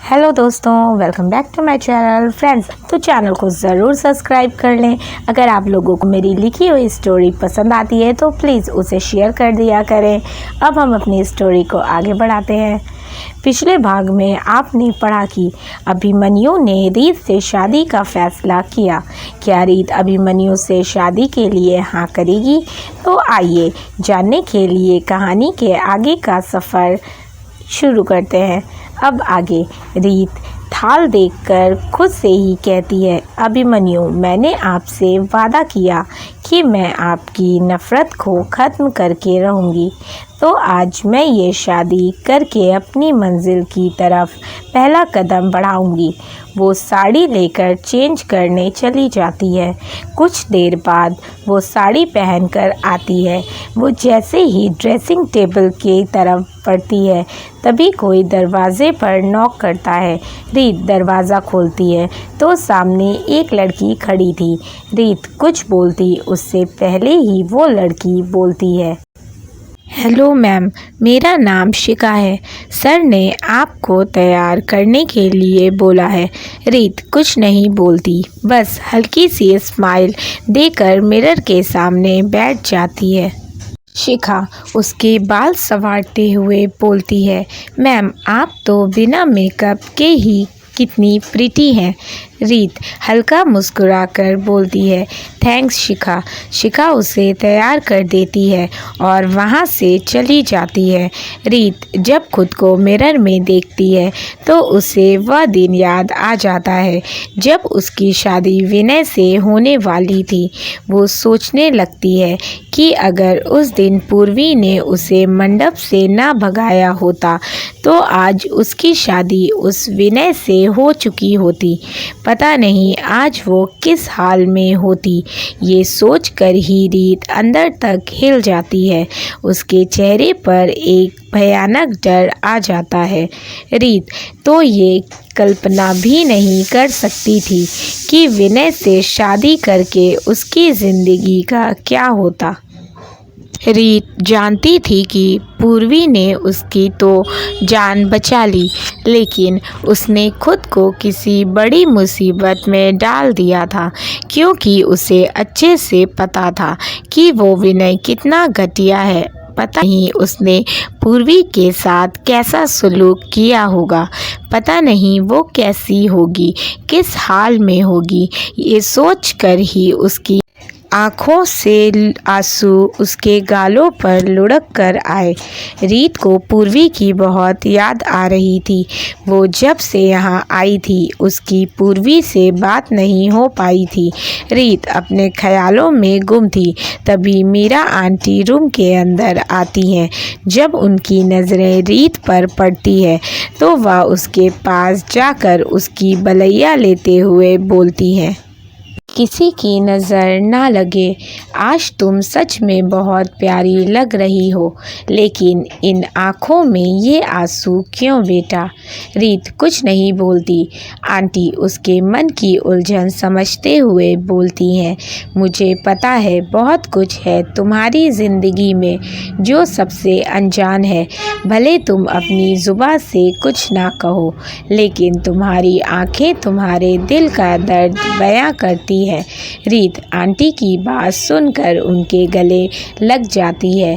Hello दोस्तों, welcome back to my channel friends. तो channel को ज़रूर सब्सक्राइब कर लें। अगर आप लोगों को मेरी लिखी हुई स्टोरी पसंद आती है तो प्लीज़ उसे शेयर कर दिया करें। अब हम अपनी स्टोरी को आगे बढ़ाते हैं। पिछले भाग में आपने पढ़ा कि अभिमन्यु ने रीत से शादी का फैसला किया। क्या रीत अभिमन्यु से शादी के लिए हाँ करेगी? तो आइए जानने के लिए कहानी के आगे का सफ़र शुरू करते हैं। अब आगे रीत थाल देखकर खुद से ही कहती है, अभिमन्यु, मैंने आपसे वादा किया कि मैं आपकी नफ़रत को ख़त्म करके रहूँगी, तो आज मैं ये शादी करके अपनी मंजिल की तरफ पहला कदम बढ़ाऊँगी। वो साड़ी लेकर चेंज करने चली जाती है। कुछ देर बाद वो साड़ी पहनकर आती है। वो जैसे ही ड्रेसिंग टेबल की तरफ बढ़ती है तभी कोई दरवाजे पर नॉक करता है। रीत दरवाज़ा खोलती है तो सामने एक लड़की खड़ी थी। रीत कुछ बोलती उससे पहले ही वो लड़की बोलती है, हेलो मैम, मेरा नाम शिखा है। सर ने आपको तैयार करने के लिए बोला है। रीत कुछ नहीं बोलती, बस हल्की सी स्माइल देकर मिरर के सामने बैठ जाती है। शिखा उसके बाल संवारते हुए बोलती है, मैम, आप तो बिना मेकअप के ही कितनी प्रिटी हैं। रीत हल्का मुस्कुराकर बोलती है, थैंक्स शिखा। शिखा उसे तैयार कर देती है और वहाँ से चली जाती है। रीत जब खुद को मिरर में देखती है तो उसे वह दिन याद आ जाता है जब उसकी शादी विनय से होने वाली थी। वो सोचने लगती है कि अगर उस दिन पूर्वी ने उसे मंडप से ना भगाया होता तो आज उसकी शादी उस विनय से हो चुकी होती। पता नहीं आज वो किस हाल में होती। ये सोचकर ही रीत अंदर तक हिल जाती है। उसके चेहरे पर एक भयानक डर आ जाता है। रीत तो ये कल्पना भी नहीं कर सकती थी कि विनय से शादी करके उसकी ज़िंदगी का क्या होता। रीत जानती थी कि पूर्वी ने उसकी तो जान बचा ली, लेकिन उसने खुद को किसी बड़ी मुसीबत में डाल दिया था, क्योंकि उसे अच्छे से पता था कि वो विनय कितना घटिया है। पता नहीं उसने पूर्वी के साथ कैसा सलूक किया होगा। पता नहीं वो कैसी होगी, किस हाल में होगी। ये सोचकर ही उसकी आँखों से आंसू उसके गालों पर लुढ़क कर आए। रीत को पूर्वी की बहुत याद आ रही थी। वो जब से यहाँ आई थी उसकी पूर्वी से बात नहीं हो पाई थी। रीत अपने ख्यालों में गुम थी। तभी मीरा आंटी रूम के अंदर आती हैं। जब उनकी नज़रें रीत पर पड़ती है तो वह उसके पास जाकर उसकी बलैया लेते हुए बोलती हैं, किसी की नज़र ना लगे, आज तुम सच में बहुत प्यारी लग रही हो, लेकिन इन आँखों में ये आंसू क्यों बेटा? रीत कुछ नहीं बोलती। आंटी उसके मन की उलझन समझते हुए बोलती हैं, मुझे पता है बहुत कुछ है तुम्हारी ज़िंदगी में जो सबसे अनजान है। भले तुम अपनी ज़ुबान से कुछ ना कहो, लेकिन तुम्हारी आँखें तुम्हारे दिल का दर्द बयां करती है। रीत आंटी की बात सुनकर उनके गले लग जाती है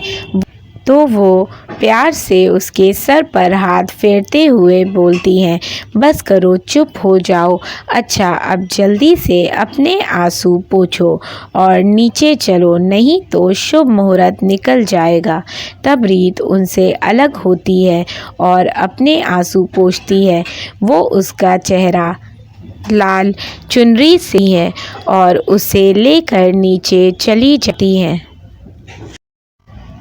तो वो प्यार से उसके सर पर हाथ फेरते हुए बोलती हैं, बस करो, चुप हो जाओ। अच्छा, अब जल्दी से अपने आंसू पोंछो और नीचे चलो, नहीं तो शुभ मुहूर्त निकल जाएगा। तब रीत उनसे अलग होती है और अपने आंसू पोंछती है। वो उसका चेहरा लाल चुनरी सी है और उसे लेकर नीचे चली जाती हैं।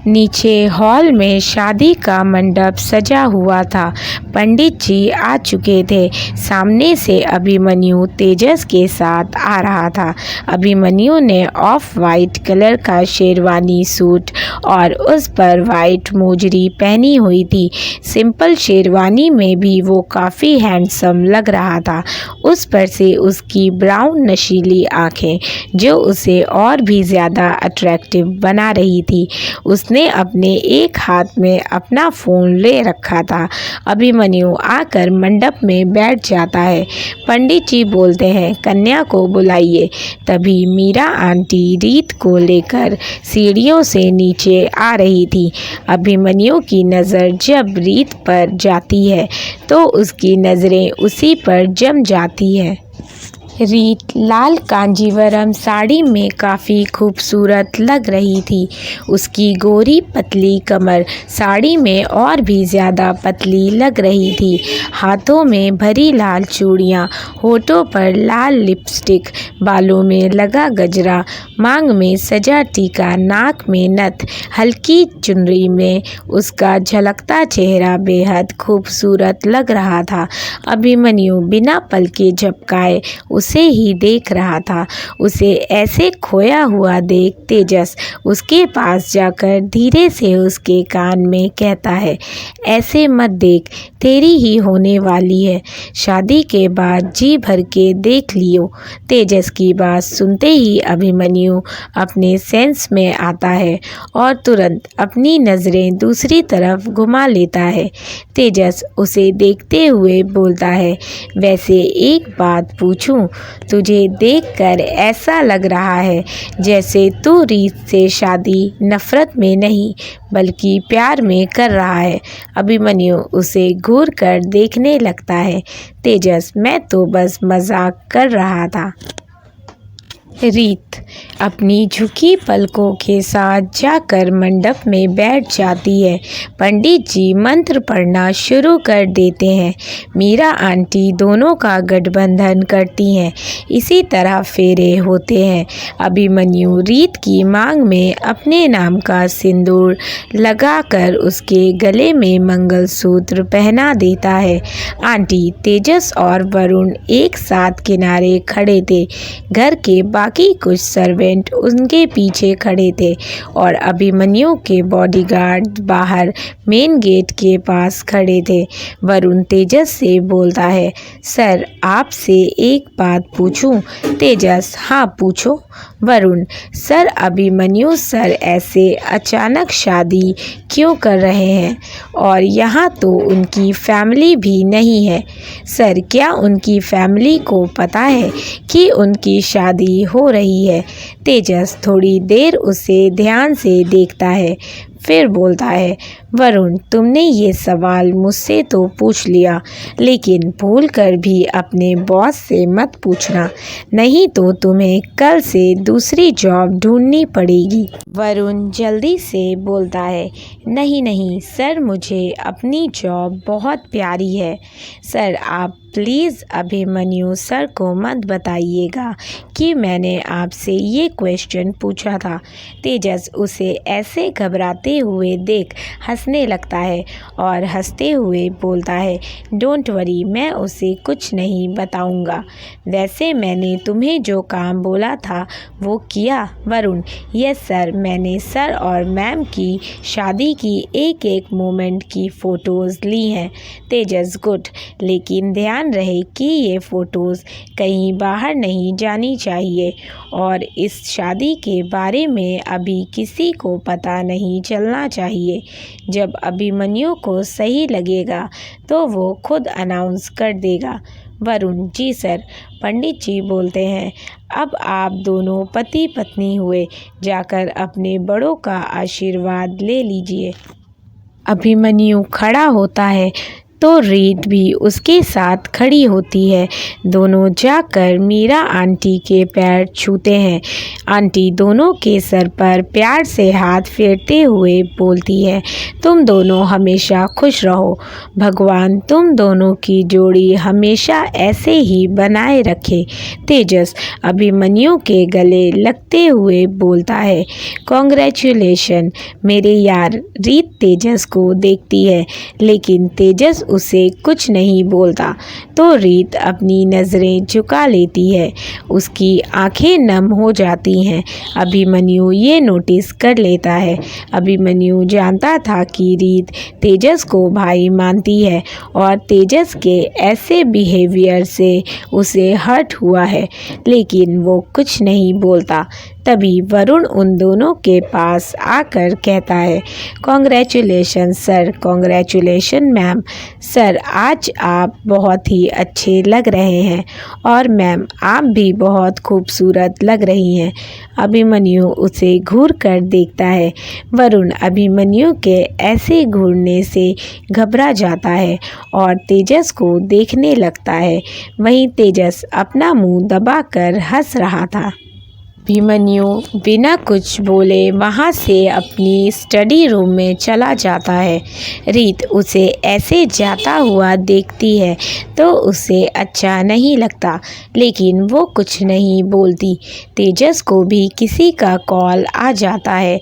नीचे हॉल में शादी का मंडप सजा हुआ था। पंडित जी आ चुके थे। सामने से अभिमन्यु तेजस के साथ आ रहा था। अभिमन्यु ने ऑफ वाइट कलर का शेरवानी सूट और उस पर वाइट मोजरी पहनी हुई थी। सिंपल शेरवानी में भी वो काफ़ी हैंडसम लग रहा था। उस पर से उसकी ब्राउन नशीली आँखें जो उसे और भी ज़्यादा अट्रैक्टिव बना रही थी। उसने उसने अपने एक हाथ में अपना फ़ोन ले रखा था। अभिमन्यु आकर मंडप में बैठ जाता है। पंडित जी बोलते हैं, कन्या को बुलाइए। तभी मीरा आंटी रीत को लेकर सीढ़ियों से नीचे आ रही थी। अभिमन्यु की नज़र जब रीत पर जाती है तो उसकी नज़रें उसी पर जम जाती हैं। रीत लाल कांजीवरम साड़ी में काफ़ी खूबसूरत लग रही थी। उसकी गोरी पतली कमर साड़ी में और भी ज़्यादा पतली लग रही थी। हाथों में भरी लाल चूड़ियाँ, होठों पर लाल लिपस्टिक, बालों में लगा गजरा, मांग में सजा टीका, नाक में नथ, हल्की चुनरी में उसका झलकता चेहरा बेहद खूबसूरत लग रहा था। अभिमन्यु बिना पलके झपकाए उसे ही देख रहा था। उसे ऐसे खोया हुआ देख तेजस उसके पास जाकर धीरे से उसके कान में कहता है, ऐसे मत देख, तेरी ही होने वाली है। शादी के बाद जी भर के देख लियो। तेजस की बात सुनते ही अभिमन्यु अपने सेंस में आता है और तुरंत अपनी नज़रें दूसरी तरफ घुमा लेता है। तेजस उसे देखते हुए बोलता है, वैसे एक बात पूछूं, तुझे देखकर ऐसा लग रहा है जैसे तू रीत से शादी नफरत में नहीं बल्कि प्यार में कर रहा है। अभिमन्यु उसे घूर कर देखने लगता है। तेजस, मैं तो बस मजाक कर रहा था। रीत अपनी झुकी पलकों के साथ जाकर मंडप में बैठ जाती है। पंडित जी मंत्र पढ़ना शुरू कर देते हैं। मीरा आंटी दोनों का गठबंधन करती हैं। इसी तरह फेरे होते हैं। अभिमन्यु रीत की मांग में अपने नाम का सिंदूर लगाकर उसके गले में मंगलसूत्र पहना देता है। आंटी, तेजस और वरुण एक साथ किनारे खड़े थे। घर के बाकी कुछ सर्वेंट उनके पीछे खड़े थे और अभिमन्यु के बॉडीगार्ड बाहर मेन गेट के पास खड़े थे। वरुण तेजस से बोलता है, सर आपसे एक बात पूछूं? तेजस, हाँ पूछो। वरुण, सर अभिमन्यु सर ऐसे अचानक शादी क्यों कर रहे हैं? और यहाँ तो उनकी फैमिली भी नहीं है। सर, क्या उनकी फैमिली को पता है कि उनकी शादी हो रही है? तेजस थोड़ी देर उसे ध्यान से देखता है, फिर बोलता है, वरुण तुमने ये सवाल मुझसे तो पूछ लिया, लेकिन भूल कर भी अपने बॉस से मत पूछना, नहीं तो तुम्हें कल से दूसरी जॉब ढूंढनी पड़ेगी। वरुण जल्दी से बोलता है, नहीं नहीं सर, मुझे अपनी जॉब बहुत प्यारी है। सर आप प्लीज़ अभिमन्यु सर को मत बताइएगा कि मैंने आपसे ये क्वेश्चन पूछा था। तेजस उसे ऐसे घबराते हुए देख हंसने लगता है और हंसते हुए बोलता है, डोंट वरी, मैं उसे कुछ नहीं बताऊंगा। वैसे मैंने तुम्हें जो काम बोला था वो किया? वरुण, यस सर, मैंने सर और मैम की शादी की एक एक मोमेंट की फ़ोटोज़ ली हैं। तेजस, गुड, लेकिन ध्यान रहे कि ये फ़ोटोज़ कहीं बाहर नहीं जानी चाहिए और इस शादी के बारे में अभी किसी को पता नहीं चलना चाहिए। जब अभिमन्यु को सही लगेगा तो वो खुद अनाउंस कर देगा। वरुण, जी सर। पंडित जी बोलते हैं, अब आप दोनों पति पत्नी हुए, जाकर अपने बड़ों का आशीर्वाद ले लीजिए। अभिमन्यु खड़ा होता है तो रीत भी उसके साथ खड़ी होती है। दोनों जाकर मीरा आंटी के पैर छूते हैं। आंटी दोनों के सर पर प्यार से हाथ फेरते हुए बोलती है, तुम दोनों हमेशा खुश रहो, भगवान तुम दोनों की जोड़ी हमेशा ऐसे ही बनाए रखे। तेजस अभिमन्यु के गले लगते हुए बोलता है, कॉन्ग्रेचुलेशन मेरे यार। रीत तेजस को देखती है लेकिन तेजस उसे कुछ नहीं बोलता तो रीत अपनी नज़रें झुका लेती है। उसकी आंखें नम हो जाती हैं। अभिमन्यु ये नोटिस कर लेता है। अभिमन्यु जानता था कि रीत तेजस को भाई मानती है और तेजस के ऐसे बिहेवियर से उसे हर्ट हुआ है, लेकिन वो कुछ नहीं बोलता। तभी वरुण उन दोनों के पास आकर कहता है, congratulation sir, congratulation ma'am. Sir आज आप बहुत ही अच्छे लग रहे हैं और मैम आप भी बहुत खूबसूरत लग रही हैं। अभिमन्यु उसे घूर कर देखता है। वरुण अभिमन्यु के ऐसे घूरने से घबरा जाता है और तेजस को देखने लगता है। वहीं तेजस अपना मुंह दबाकर हंस रहा था। अभिमन्यु बिना कुछ बोले वहाँ से अपनी स्टडी रूम में चला जाता है। रीत उसे ऐसे जाता हुआ देखती है तो उसे अच्छा नहीं लगता, लेकिन वो कुछ नहीं बोलती। तेजस को भी किसी का कॉल आ जाता है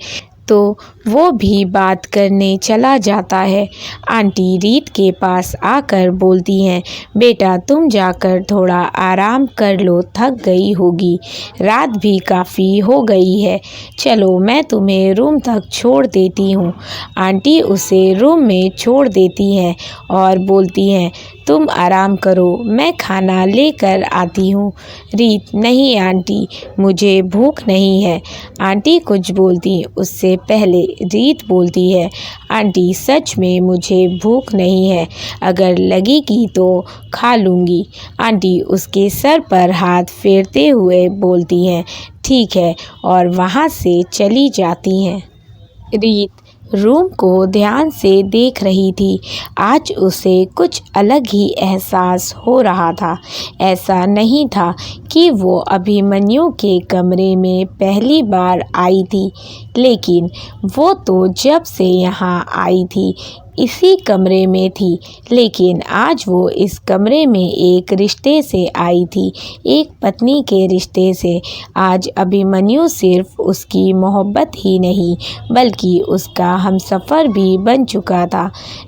तो वो भी बात करने चला जाता है। आंटी रीत के पास आकर बोलती हैं, बेटा तुम जाकर थोड़ा आराम कर लो, थक गई होगी, रात भी काफ़ी हो गई है, चलो मैं तुम्हें रूम तक छोड़ देती हूँ। आंटी उसे रूम में छोड़ देती हैं और बोलती हैं, तुम आराम करो, मैं खाना लेकर आती हूँ। रीत, नहीं आंटी, मुझे भूख नहीं है। आंटी कुछ बोलती उससे पहले रीत बोलती है, आंटी सच में मुझे भूख नहीं है, अगर लगेगी तो खा लूँगी। आंटी उसके सर पर हाथ फेरते हुए बोलती हैं, ठीक है, और वहाँ से चली जाती हैं। रीत रूम को ध्यान से देख रही थी। आज उसे कुछ अलग ही एहसास हो रहा था। ऐसा नहीं था कि वो अभिमन्यु के कमरे में पहली बार आई थी, लेकिन वो तो जब से यहाँ आई थी इसी कमरे में थी, लेकिन आज वो इस कमरे में एक रिश्ते से आई थी, एक पत्नी के रिश्ते से। आज अभिमन्यु सिर्फ उसकी मोहब्बत ही नहीं बल्कि उसका हमसफ़र भी बन चुका था।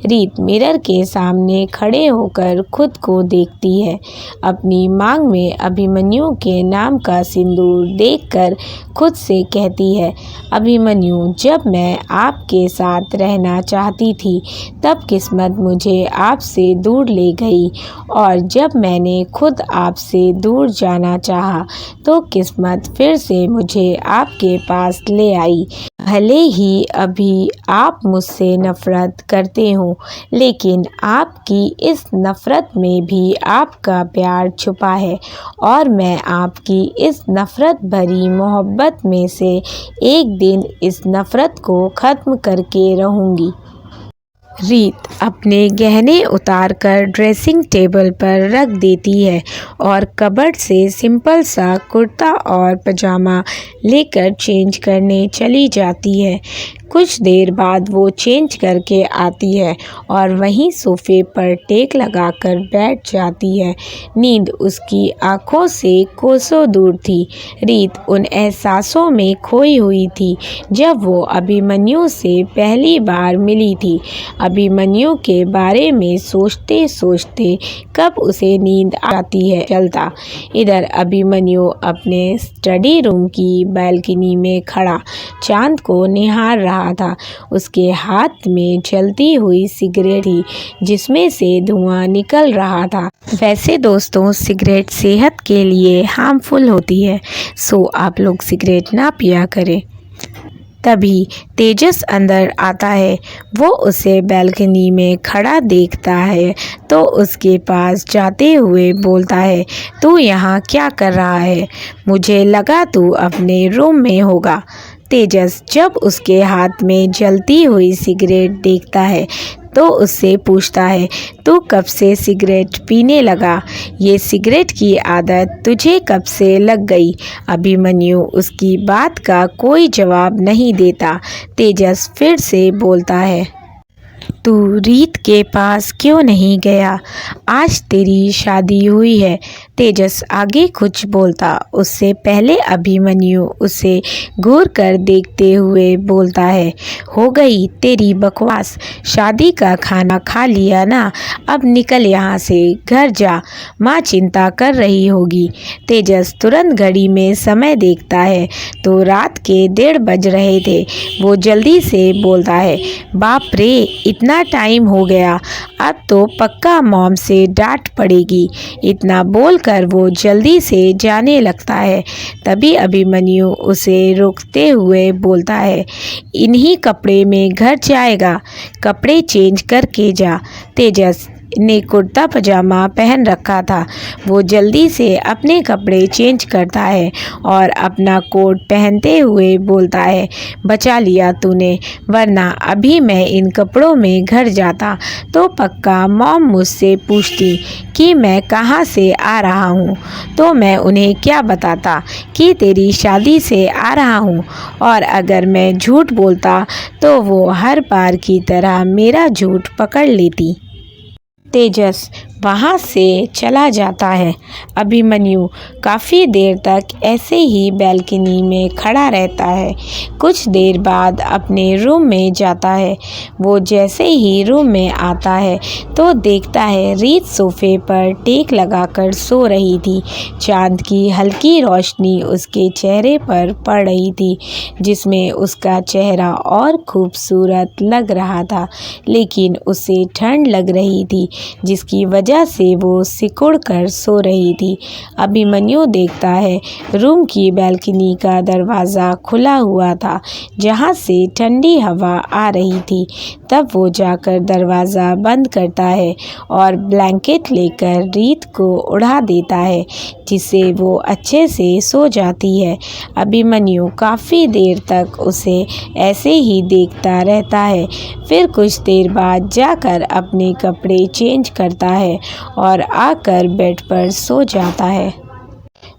रीत मिरर के सामने खड़े होकर खुद को देखती है। अपनी मांग में अभिमन्यु के नाम का सिंदूर देखकर खुद से कहती है, अभिमन्यु जब मैं आपके साथ रहना चाहती थी तब किस्मत मुझे आपसे दूर ले गई, और जब मैंने खुद आपसे दूर जाना चाहा तो किस्मत फिर से मुझे आपके पास ले आई। भले ही अभी आप मुझसे नफ़रत करते हो, लेकिन आपकी इस नफ़रत में भी आपका प्यार छुपा है, और मैं आपकी इस नफ़रत भरी मोहब्बत में से एक दिन इस नफ़रत को ख़त्म करके रहूँगी। रीत अपने गहने उतारकर ड्रेसिंग टेबल पर रख देती है और कबर्ड से सिंपल सा कुर्ता और पजामा लेकर चेंज करने चली जाती है। कुछ देर बाद वो चेंज करके आती है और वहीं सोफ़े पर टेक लगाकर बैठ जाती है। नींद उसकी आंखों से कोसों दूर थी। रीत उन एहसासों में खोई हुई थी जब वो अभिमन्यु से पहली बार मिली थी। अभिमन्यु के बारे में सोचते सोचते कब उसे नींद आती है चलता। इधर अभिमन्यु अपने स्टडी रूम की बालकनी में खड़ा चांद को निहार रहा था। उसके हाथ में जलती हुई सिगरेट थी जिसमें से धुआं निकल रहा था। वैसे दोस्तों, सिगरेट सेहत के लिए हार्मफुल होती है, सो आप लोग सिगरेट ना पिया करें। तभी तेजस अंदर आता है। वो उसे बालकनी में खड़ा देखता है तो उसके पास जाते हुए बोलता है, तू यहाँ क्या कर रहा है? मुझे लगा तू अपने रूम में होगा। तेजस जब उसके हाथ में जलती हुई सिगरेट देखता है तो उससे पूछता है, तू कब से सिगरेट पीने लगा? ये सिगरेट की आदत तुझे कब से लग गई? अभिमन्यु उसकी बात का कोई जवाब नहीं देता। तेजस फिर से बोलता है, तू रीत के पास क्यों नहीं गया? आज तेरी शादी हुई है। तेजस आगे कुछ बोलता उससे पहले अभिमन्यु उसे घूर कर देखते हुए बोलता है, हो गई तेरी बकवास, शादी का खाना खा लिया ना, अब निकल यहाँ से, घर जा, माँ चिंता कर रही होगी। तेजस तुरंत घड़ी में समय देखता है तो रात के 1:30 बज रहे थे। वो जल्दी से बोलता है, बाप रे, इतना टाइम हो गया, अब तो पक्का मॉम से डांट पड़ेगी। इतना बोलकर वो जल्दी से जाने लगता है। तभी अभिमन्यु उसे रोकते हुए बोलता है, इन्हीं कपड़े में घर जाएगा, कपड़े चेंज करके जा। तेजस ने कुर्ता पजामा पहन रखा था। वो जल्दी से अपने कपड़े चेंज करता है और अपना कोट पहनते हुए बोलता है, बचा लिया तूने, वरना अभी मैं इन कपड़ों में घर जाता तो पक्का मॉम मुझसे पूछती कि मैं कहाँ से आ रहा हूँ, तो मैं उन्हें क्या बताता कि तेरी शादी से आ रहा हूँ। और अगर मैं झूठ बोलता तो वो हर बार की तरह मेरा झूठ पकड़ लेती। तेजस वहाँ से चला जाता है। अभिमन्यु काफ़ी देर तक ऐसे ही बैल्कनी में खड़ा रहता है। कुछ देर बाद अपने रूम में जाता है। वो जैसे ही रूम में आता है तो देखता है रीत सोफे पर टेक लगाकर सो रही थी। चांद की हल्की रोशनी उसके चेहरे पर पड़ रही थी, जिसमें उसका चेहरा और खूबसूरत लग रहा था, लेकिन उसे ठंड लग रही थी, जिसकी वजह से वो सिकुड़ कर सो रही थी। अभिमन्यु देखता है रूम की बैल्कनी का दरवाज़ा खुला हुआ था, जहाँ से ठंडी हवा आ रही थी। तब वो जाकर दरवाज़ा बंद करता है और ब्लैंकेट लेकर रीत को उड़ा देता है, जिससे वो अच्छे से सो जाती है। अभिमन्यु काफ़ी देर तक उसे ऐसे ही देखता रहता है। फिर कुछ देर बाद जाकर अपने कपड़े चेंज करता है और आकर बेड पर सो जाता है।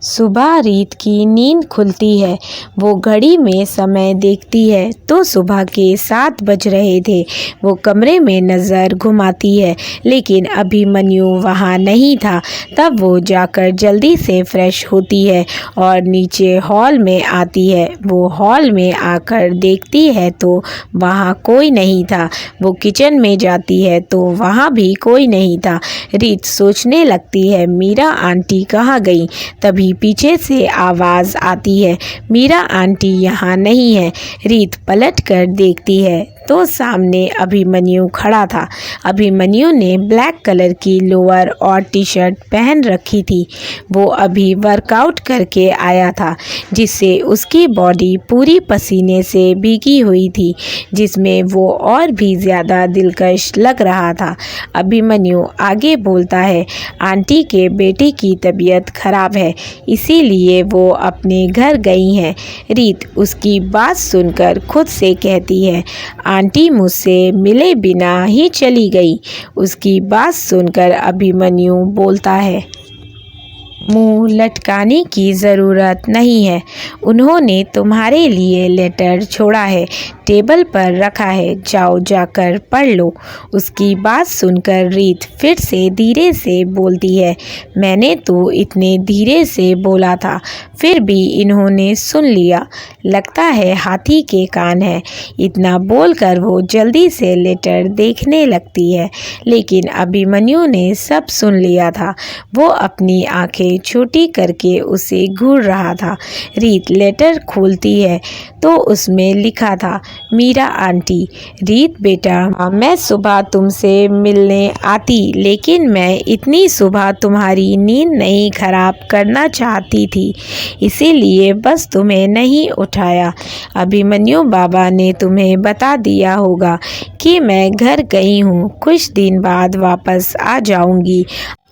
सुबह रीत की नींद खुलती है। वो घड़ी में समय देखती है तो सुबह के 7 बज रहे थे। वो कमरे में नज़र घुमाती है, लेकिन अभिमन्यु वहाँ नहीं था। तब वो जाकर जल्दी से फ्रेश होती है और नीचे हॉल में आती है। वो हॉल में आकर देखती है तो वहाँ कोई नहीं था। वो किचन में जाती है तो वहाँ भी कोई नहीं था। रीत सोचने लगती है, मीरा आंटी कहाँ गई। तभी पीछे से आवाज़ आती है, मीरा आंटी यहाँ नहीं है। रीत पलट कर देखती है तो सामने अभिमन्यु खड़ा था। अभिमन्यु ने ब्लैक कलर की लोअर और टी शर्ट पहन रखी थी। वो अभी वर्कआउट करके आया था, जिससे उसकी बॉडी पूरी पसीने से भीगी हुई थी, जिसमें वो और भी ज़्यादा दिलकश लग रहा था। अभिमन्यु आगे बोलता है, आंटी के बेटे की तबीयत खराब है, इसीलिए वो अपने घर गई हैं। रीत उसकी बात सुनकर खुद से कहती है, आंटी मुझसे मिले बिना ही चली गई। उसकी बात सुनकर अभिमन्यु बोलता है, मुंह लटकाने की ज़रूरत नहीं है। उन्होंने तुम्हारे लिए लेटर छोड़ा है, टेबल पर रखा है, जाओ जाकर पढ़ लो। उसकी बात सुनकर रीत फिर से धीरे से बोलती है, मैंने तो इतने धीरे से बोला था, फिर भी इन्होंने सुन लिया। लगता है हाथी के कान है। इतना बोलकर वो जल्दी से लेटर देखने लगती है, लेकिन अभिमन्यु ने सब सुन लिया था। वो अपनी आंखें छोटी करके उसे घूर रहा था। रीत लेटर खोलती है तो उसमें लिखा था, मीरा आंटी। रीत बेटा, मैं सुबह तुमसे मिलने आती, लेकिन मैं इतनी सुबह तुम्हारी नींद नहीं खराब करना चाहती थी, इसीलिए बस तुम्हें नहीं उठाया। अभिमन्यु बाबा ने तुम्हें बता दिया होगा कि मैं घर गई हूँ, कुछ दिन बाद वापस आ जाऊँगी।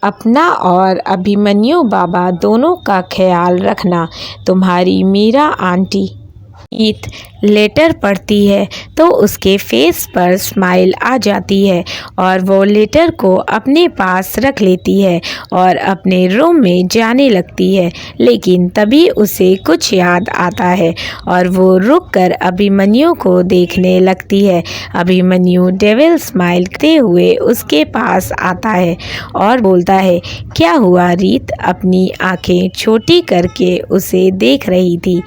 अपना और अभिमन्यु बाबा दोनों का ख्याल रखना। तुम्हारी मीरा आंटी। रीत लेटर पढ़ती है तो उसके फेस पर स्माइल आ जाती है और वो लेटर को अपने पास रख लेती है और अपने रूम में जाने लगती है। लेकिन तभी उसे कुछ याद आता है और वो रुककर अभिमन्यु को देखने लगती है। अभिमन्यु डेविल स्माइल करते हुए उसके पास आता है और बोलता है, क्या हुआ रीत? अपनी आंखें छोटी करके उसे देख रही थी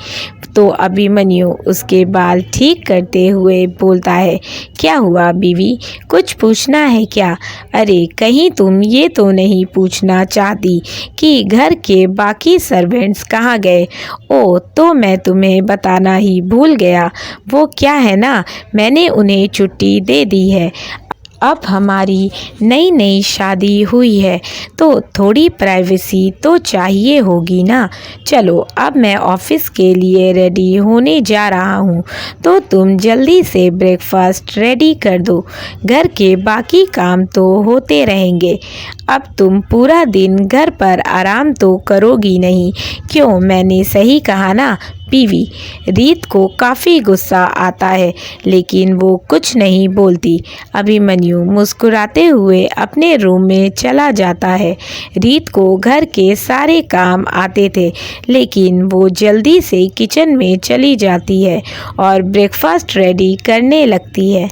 तो अभिमन्यु उसके बाल ठीक करते हुए बोलता है, क्या हुआ बीवी, कुछ पूछना है क्या? अरे कहीं तुम ये तो नहीं पूछना चाहती कि घर के बाकी सर्वेंट्स कहाँ गए? ओ, तो मैं तुम्हें बताना ही भूल गया। वो क्या है ना, मैंने उन्हें छुट्टी दे दी है। अब हमारी नई नई शादी हुई है तो थोड़ी प्राइवेसी तो चाहिए होगी ना। चलो अब मैं ऑफिस के लिए रेडी होने जा रहा हूँ, तो तुम जल्दी से ब्रेकफास्ट रेडी कर दो। घर के बाकी काम तो होते रहेंगे। अब तुम पूरा दिन घर पर आराम तो करोगी नहीं, क्यों? मैंने सही कहा ना बीवी? रीत को काफ़ी गुस्सा आता है लेकिन वो कुछ नहीं बोलती। अभिमन्यु मुस्कुराते हुए अपने रूम में चला जाता है। रीत को घर के सारे काम आते थे लेकिन वो जल्दी से किचन में चली जाती है और ब्रेकफास्ट रेडी करने लगती है।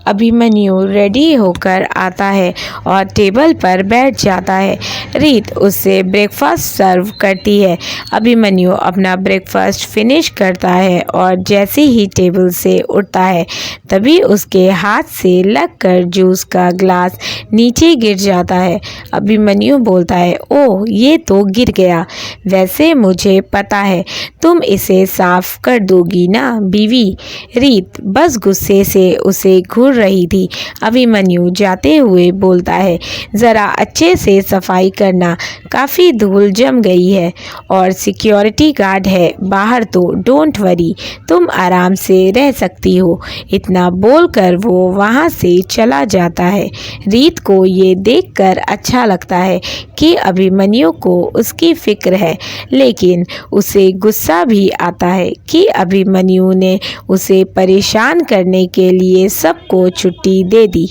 अभिमन्यु रेडी होकर आता है और टेबल पर बैठ जाता है। रीत उससे ब्रेकफास्ट सर्व करती है। अभिमन्यु अपना ब्रेकफास्ट फिनिश करता है और जैसे ही टेबल से उठता है तभी उसके हाथ से लगकर जूस का ग्लास नीचे गिर जाता है। अभिमन्यु बोलता है, ओह ये तो गिर गया। वैसे मुझे पता है तुम इसे साफ कर दोगी ना बीवी? रीत बस गुस्से से उसे घूर रही थी। अभिमन्यु जाते हुए बोलता है, ज़रा अच्छे से सफाई करना, काफ़ी धूल जम गई है और सिक्योरिटी गार्ड है बाहर, तो डोंट वरी, तुम आराम से रह सकती हो। इतना बोलकर वो वहाँ से चला जाता है। रीत को ये देखकर अच्छा लगता है कि अभिमन्यु को उसकी फिक्र है, लेकिन उसे गुस्सा भी आता है कि अभिमन्यु ने उसे परेशान करने के लिए सबको छुट्टी दे दी।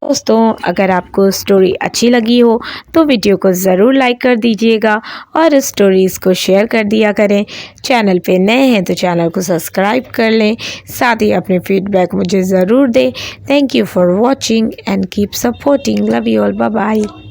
दोस्तों अगर आपको स्टोरी अच्छी लगी हो तो वीडियो को ज़रूर लाइक कर दीजिएगा और स्टोरीज़ को शेयर कर दिया करें। चैनल पे नए हैं तो चैनल को सब्सक्राइब कर लें, साथ ही अपने फीडबैक मुझे ज़रूर दें। Thank you for watching and keep supporting. Love you all, bye bye.